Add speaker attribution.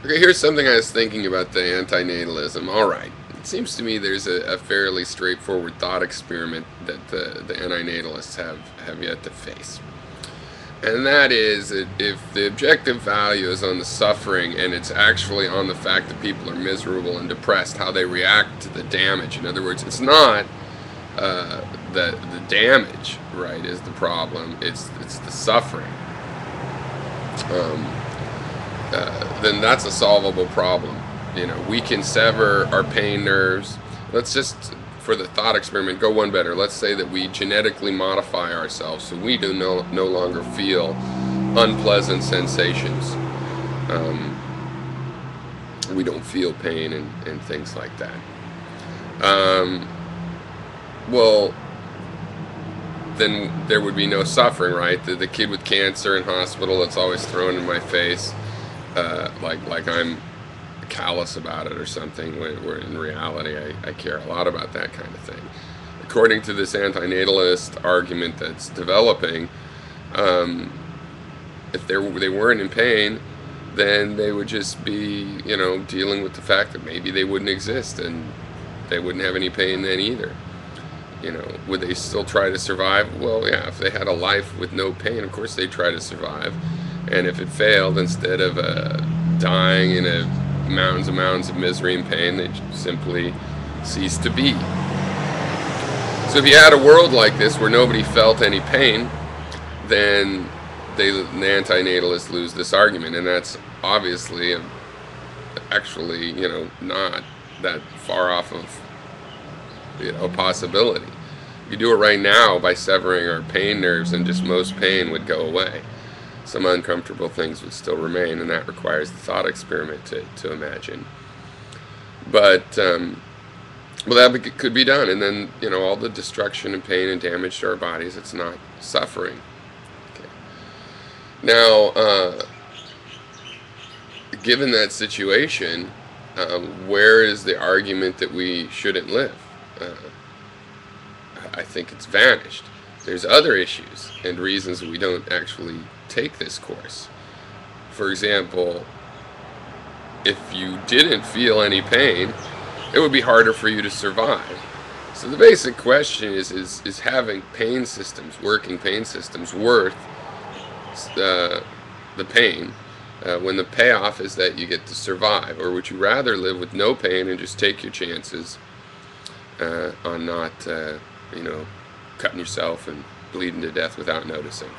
Speaker 1: Okay, here's something I was thinking about the antinatalism. All right. It seems to me there's a fairly straightforward thought experiment that the antinatalists have yet to face. And that is that if the objective value is on the suffering and it's actually on the fact that people are miserable and depressed, how they react to the damage. In other words, it's not the damage, right, is the problem. It's the suffering. Um, then that's a solvable problem. We can sever our pain nerves. Let's just, for the thought experiment, go one better. Let's say that we genetically modify ourselves so we do no longer feel unpleasant sensations. Um, we don't feel pain and things like that. Um, well, then there would be no suffering, right? The kid with cancer in hospital that's always thrown in my face, like I'm callous about it or something, where in reality I care a lot about that kind of thing. According to this antinatalist argument that's developing, um, if they weren't in pain, then they would just be, dealing with the fact that maybe they wouldn't exist and they wouldn't have any pain then either. Would they still try to survive? Well, yeah, if they had a life with no pain, of course they'd try to survive. And if it failed, instead of dying in mountains and mountains of misery and pain, they'd simply cease to be. So if you had a world like this where nobody felt any pain, then the antinatalists lose this argument. And that's obviously, actually, not that far off of a possibility. You do it right now by severing our pain nerves, and just most pain would go away. Some uncomfortable things would still remain, and that requires the thought experiment to imagine. But well, that could be done, and then all the destruction and pain and damage to our bodies, it's not suffering. Okay. Now, given that situation, where is the argument that we shouldn't live? I think it's vanished. There's other issues and reasons we don't actually take this course. For example, if you didn't feel any pain, it would be harder for you to survive. So the basic question is having pain systems, working pain systems, worth the pain when the payoff is that you get to survive? Or would you rather live with no pain and just take your chances on not, cutting yourself and bleeding to death without noticing?